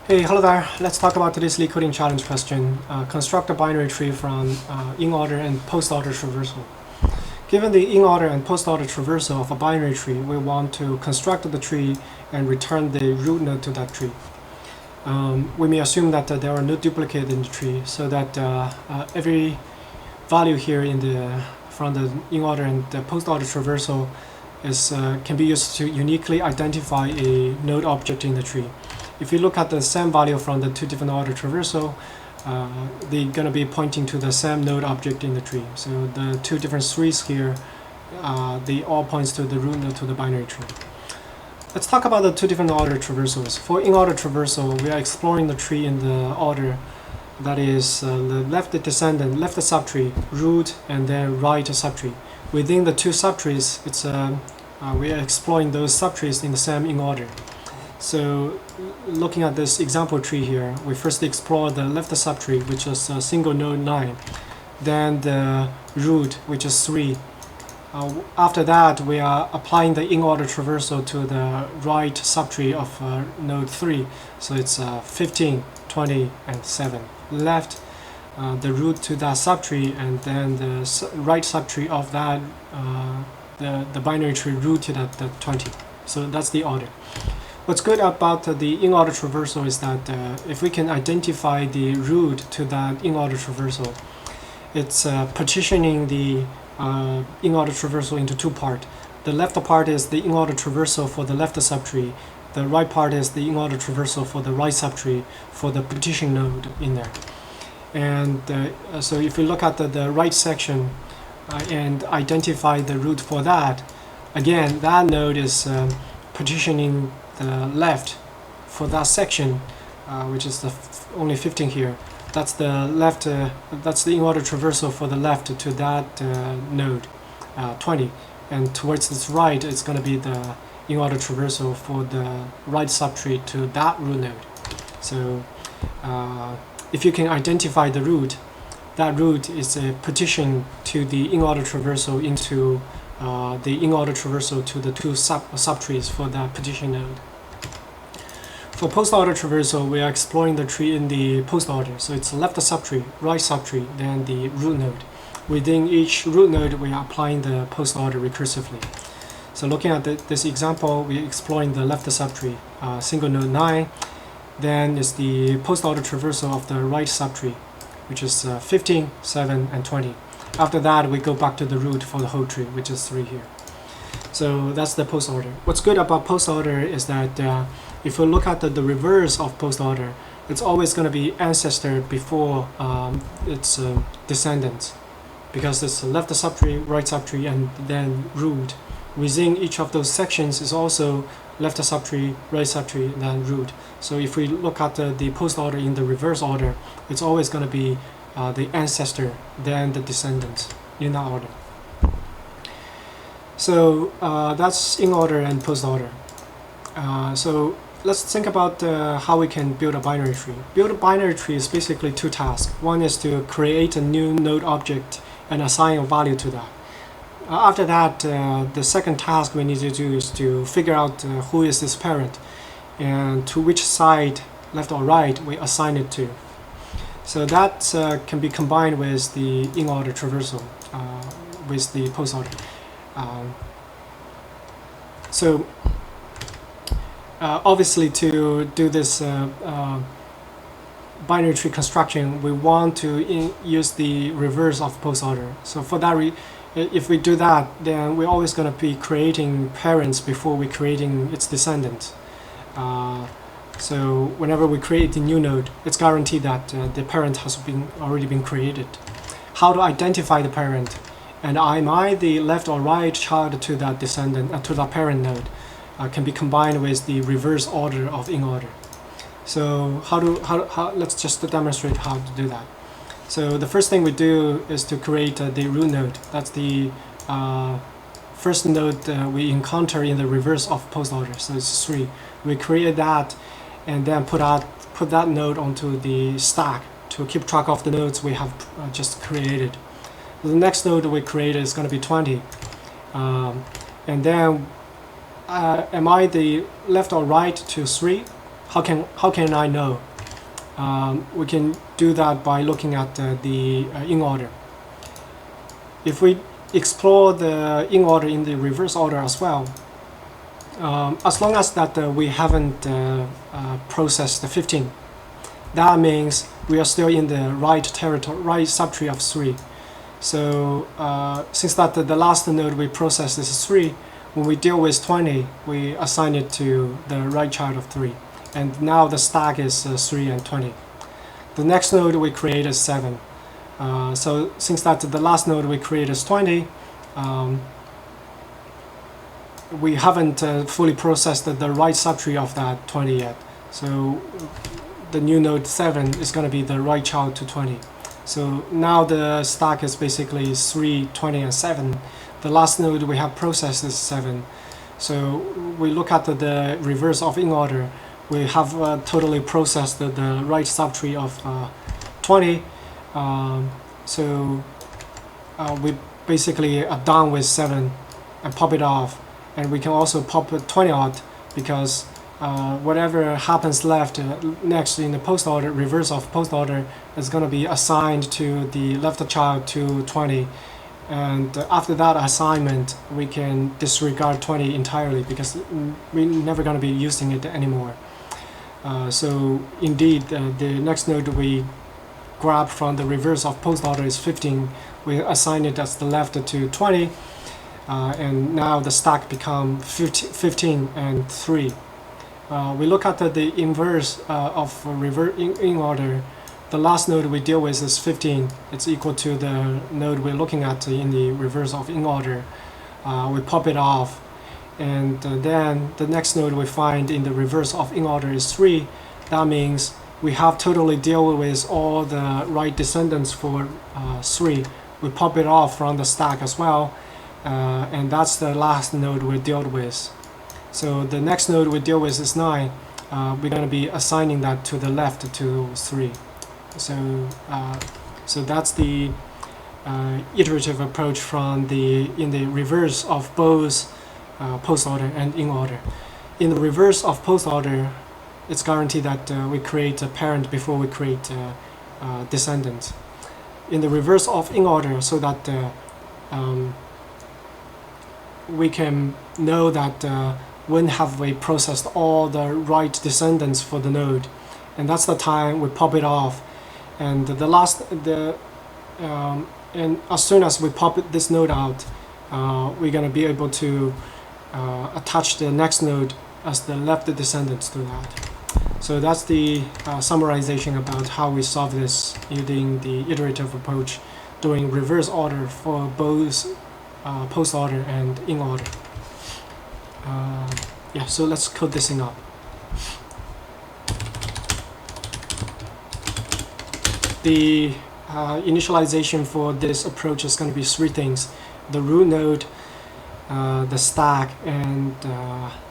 Hey, hello there. Let's talk about today's LeetCoding challenge question. Construct a binary tree from in-order and post-order traversal. Given the in-order and post-order traversal of a binary tree, we want to construct the tree and return the root node to that tree. We may assume that there are no duplicates in the tree, so that every value here from the in-order and the post-order traversal can be used to uniquely identify a node object in the tree. If you look at the same value from the two different order traversal, they're going to be pointing to the same node object in the tree. So the two different trees here, they all points to the root node to the binary tree. Let's talk about the two different order traversals. For in-order traversal, we are exploring the tree in the order that is the left descendant, left subtree, root, and then right subtree. Within the two subtrees, we are exploring those subtrees in the same in order. So looking at this example tree here, we first explore the left subtree, which is a single node 9, then the root, which is 3. After that, we are applying the in-order traversal to the right subtree of node 3. So it's 15, 20, and 7. Left the root to that subtree, and then the right subtree of that, the binary tree rooted at the 20. So that's the order. What's good about the in-order traversal is that if we can identify the root to that in-order traversal, it's partitioning the in-order traversal into two parts. The left part is the in-order traversal for the left subtree. The right part is the in-order traversal for the right subtree for the partition node in there. And so if you look at the right section and identify the root for that, again, that node is partitioning the left for that section, which is only 15 here. That's the left. That's the in-order traversal for the left to that node, 20, and towards its right, it's going to be the in-order traversal for the right subtree to that root node. So if you can identify the root, that root is a partition to the in-order traversal into the in-order traversal to the two subtrees for that partition node. For post-order traversal, we are exploring the tree in the post-order. So it's left subtree, right subtree, then the root node. Within each root node, we are applying the post-order recursively. So looking at this example, we are exploring the left subtree, single node 9. Then is the post-order traversal of the right subtree, which is 15, 7, and 20. After that, we go back to the root for the whole tree, which is 3 here. So that's the post-order. What's good about post-order is that if you look at the reverse of post-order, it's always going to be ancestor before its descendants, because it's left subtree, right subtree, and then root. Within each of those sections is also left subtree, right subtree, and then root. So if we look at the post-order in the reverse order, it's always going to be the ancestor, then the descendants, in that order. So that's in order and post order. So let's think about how we can build a binary tree. Build a binary tree is basically two tasks. One is to create a new node object and assign a value to that. After that, the second task we need to do is to figure out who is this parent and to which side, left or right, we assign it to. So that can be combined with the in-order traversal, with the post-order. So obviously, to do this binary tree construction, we want to use the reverse of post-order. So for that, if we do that, then we're always going to be creating parents before we creating its descendants. So whenever we create a new node, it's guaranteed that the parent has already been created. How to identify the parent, and am I the left or right child to that descendant, to that parent node, can be combined with the reverse order of in order. So let's just demonstrate how to do that. So the first thing we do is to create the root node. That's the first node we encounter in the reverse of post order. So it's 3. We create that and then put that node onto the stack to keep track of the nodes we have just created. The next node we create is going to be 20, and then am I the left or right to 3? how can I know? We can do that by looking at the in order. If we explore the in order in the reverse order as well, as long as that we haven't processed the 15, that means we are still in the right territory, right subtree of 3. So since that the last node we processed is 3, when we deal with 20, we assign it to the right child of 3. And now the stack is 3 and 20. The next node we create is 7. So since that the last node we create is 20, we haven't fully processed the right subtree of that 20 yet. So the new node 7 is going to be the right child to 20. So now the stack is basically 3, 20, and 7. The last node we have processed is 7. So we look at the reverse of in order. We have totally processed the right subtree of 20. So we basically are done with 7 and pop it off. And we can also pop 20 out because whatever happens left next in the post order, reverse of post order, is going to be assigned to the left child to 20. And after that assignment, we can disregard 20 entirely because we're never going to be using it anymore. So indeed, the next node we grab from the reverse of post order is 15. We assign it as the left to 20. And now the stack become 15 and 3. We look at the inverse of in order. The last node we deal with is 15. It's equal to the node we're looking at in the reverse of in order. We pop it off, and then the next node we find in the reverse of in order is 3. That means we have totally dealt with all the right descendants for 3. We pop it off from the stack as well. And that's the last node we dealt with. So the next node we deal with is 9. We're going to be assigning that to the left to 3. So that's the iterative approach from in the reverse of both post order and in order. In the reverse of post order, it's guaranteed that we create a parent before we create descendants. In the reverse of in order, so that we can know that when have we processed all the right descendants for the node, and that's the time we pop it off. And and as soon as we pop this node out, we're gonna be able to attach the next node as the left descendants to that. So that's the summarization about how we solve this using the iterative approach, doing reverse order for both post order and in order. Yeah, so let's code this thing up. The initialization for this approach is going to be 3 things: the root node, the stack, and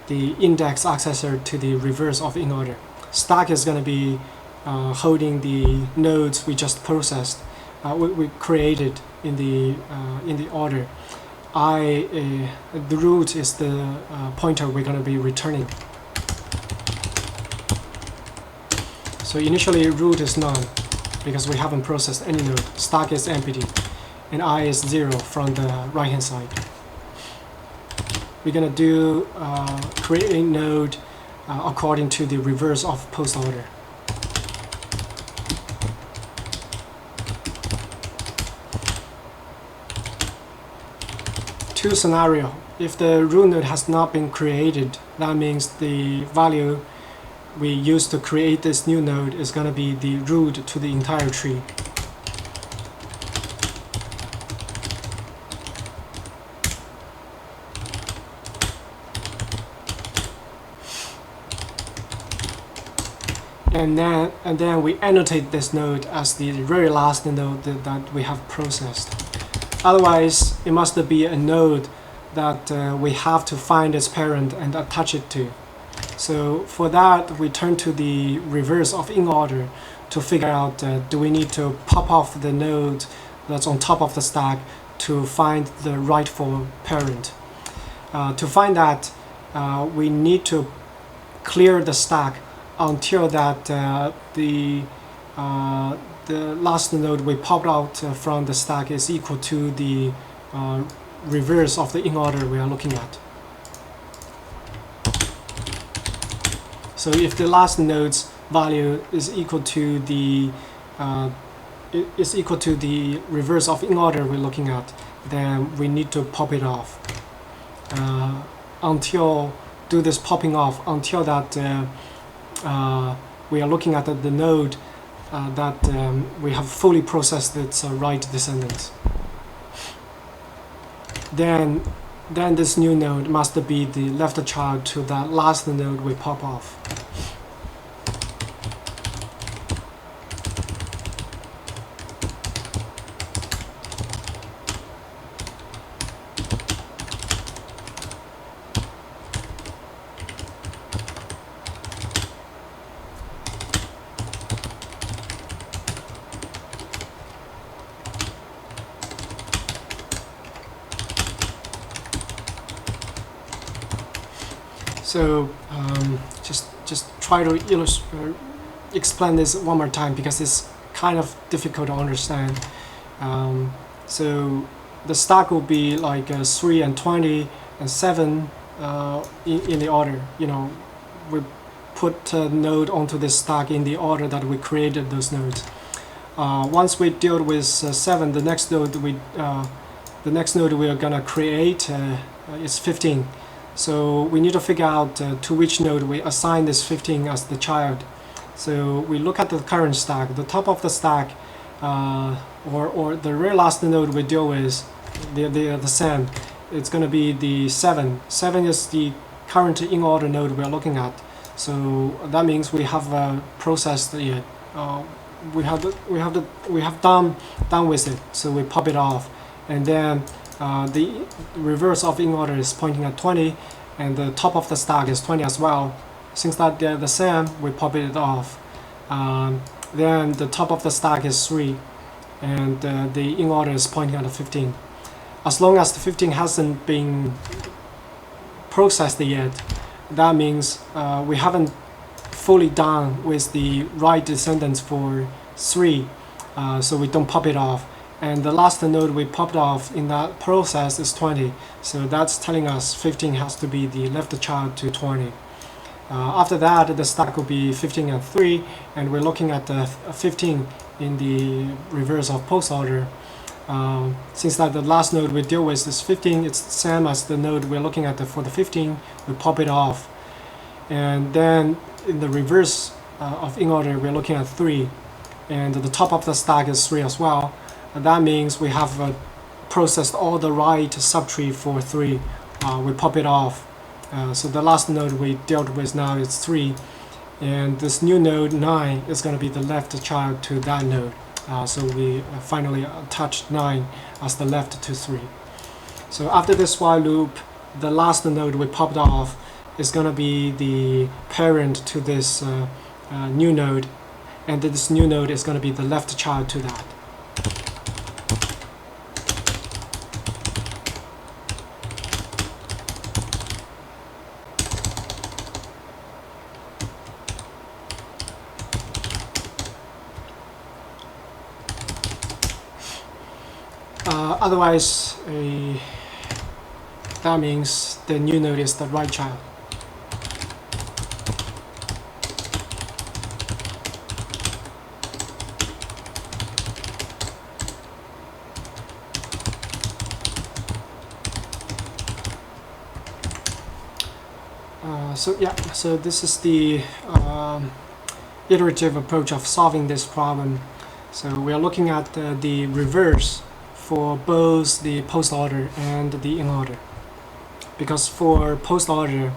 the index accessor to the reverse of in order. Stack is going to be holding the nodes we just processed, we created in the order. The root is the pointer we're going to be returning. So initially root is none because we haven't processed any node. Stack is empty, and I is 0 from the right hand side. We're going to do create a node according to the reverse of post order. Two scenario. If the root node has not been created, that means the value we use to create this new node is going to be the root to the entire tree. And then we annotate this node as the very last node that we have processed. Otherwise, it must be a node that we have to find its parent and attach it to. So for that, we turn to the reverse of in order to figure out do we need to pop off the node that's on top of the stack to find the rightful parent. To find that, we need to clear the stack until that the last node we popped out from the stack is equal to the reverse of the in order we are looking at. So if the last node's value is equal to the reverse of in order we're looking at, then we need to pop it off do this popping off until that we are looking at the node that we have fully processed its right descendants. Then this new node must be the left child to that last node we pop off. So just try to explain this one more time because it's kind of difficult to understand. So the stack will be like 3 and 20 and 7 in the order. You know, we put a node onto this stack in the order that we created those nodes. Once we deal with 7, the next node we are gonna create is 15. So we need to figure out to which node we assign this 15 as the child. So we look at the current stack. The top of the stack, or the very last node we deal with, the same, it's going to be the 7. 7 is the current in order node we are looking at. So that means we have processed it. We have done with it. So we pop it off, and then the reverse of in order is pointing at 20, and the top of the stack is 20 as well. Since that they're the same, we pop it off. Then the top of the stack is 3, and the in order is pointing at 15. As long as the 15 hasn't been processed yet, that means we haven't fully done with the right descendants for 3, so we don't pop it off. And the last node we popped off in that process is 20, so that's telling us 15 has to be the left child to 20. After that, the stack will be 15 and 3, and we're looking at the 15 in the reverse of post order. Since that the last node we deal with is 15, it's the same as the node we're looking at for the 15, we pop it off. And then in the reverse of in order, we're looking at 3, and the top of the stack is 3 as well. And that means we have processed all the right subtree for 3. We pop it off. So the last node we dealt with now is 3. And this new node 9 is going to be the left child to that node. So we finally attached 9 as the left to 3. So after this while loop, the last node we popped off is going to be the parent to this new node. And this new node is going to be the left child to that. Otherwise, that means the new node is the right child. So this is the iterative approach of solving this problem. So we are looking at the reverse for both the post order and the in order. Because for post order,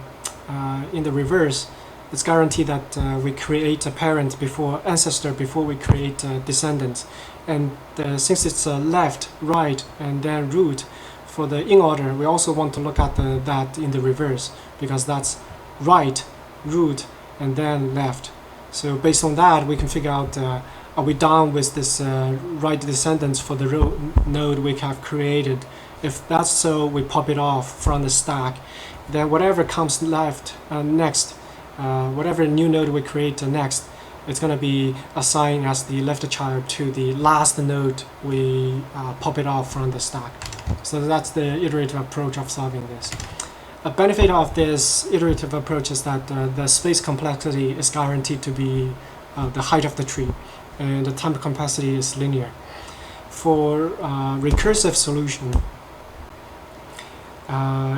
in the reverse, it's guaranteed that we create a parent before ancestor before we create descendants. And since it's left, right, and then root, for the in order, we also want to look at that in the reverse, because that's right, root, and then left. So based on that, we can figure out are we done with this right descendants for the node we have created. If that's so, we pop it off from the stack. Then whatever comes left next whatever new node we create next, it's going to be assigned as the left child to the last node we pop it off from the stack. So that's the iterative approach of solving this. A benefit of this iterative approach is that the space complexity is guaranteed to be the height of the tree, and the time complexity is linear. For recursive solution,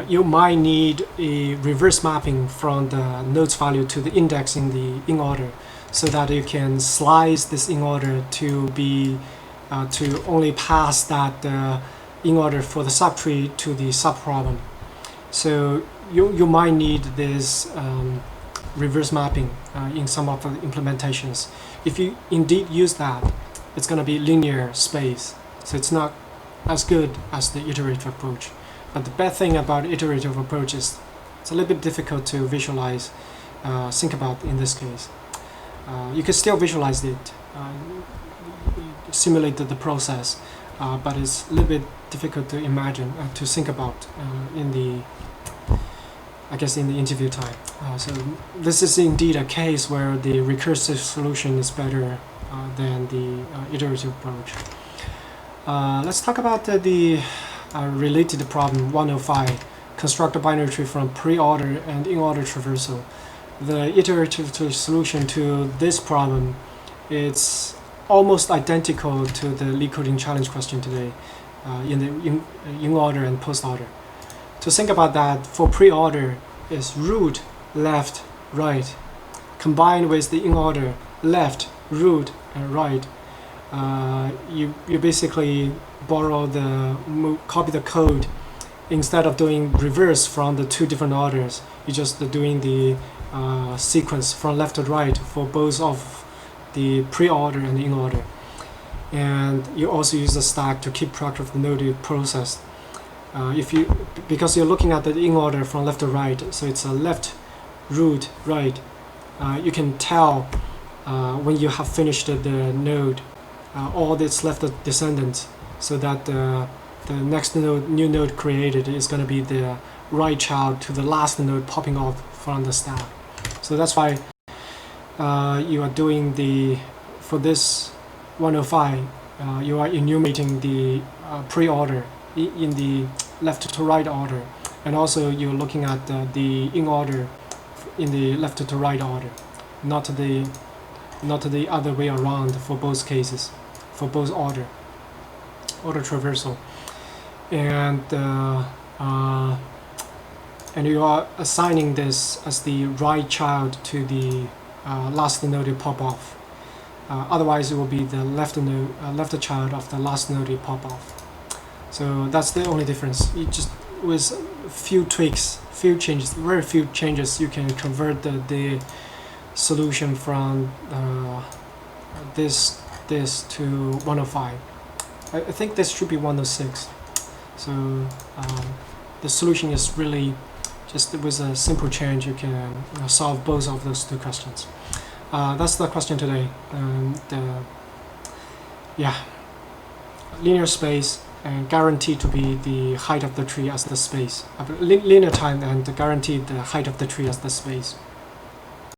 you might need a reverse mapping from the nodes value to the index in the in order, so that you can slice this in order to be to only pass that in order for the subtree to the subproblem. So you might need this reverse mapping in some of the implementations. If you indeed use that, it's going to be linear space, so it's not as good as the iterative approach. But the bad thing about iterative approach is it's a little bit difficult to visualize, think about in this case. You can still visualize it, simulate the process, but it's a little bit difficult to imagine, to think about in the interview time. So this is indeed a case where the recursive solution is better than the iterative approach. Let's talk about the related problem 105, construct a binary tree from pre-order and in-order traversal. The iterative solution to this problem is almost identical to the LeetCoding challenge question today in the in-order and post-order. To think about that, for pre-order is root, left, right, combined with the in-order left, root, and right. You basically borrow copy the code. Instead of doing reverse from the two different orders, you're just doing the sequence from left to right for both of the pre-order and the in-order. And you also use the stack to keep track of the node you processed. Because you're looking at the in-order from left to right, so it's a left, root, right. You can tell when you have finished the node, all that's left of descendants, so that the next new node created is going to be the right child to the last node popping off from the stack. So that's why you are doing for this 105, you are enumerating the pre-order in the left to right order, and also you're looking at the in order in the left to right order, not the other way around for both cases, for both order traversal. And you are assigning this as the right child to the last node you pop off. Otherwise, it will be the left child of the last node you pop off. So that's the only difference. You just with few tweaks, very few changes, you can convert the solution from this to 105. I think this should be 106. So the solution is really just with a simple change you can solve both of those two questions. That's the question today. And yeah, linear space and guaranteed to be the height of the tree as the space. Linear time and guaranteed the height of the tree as the space.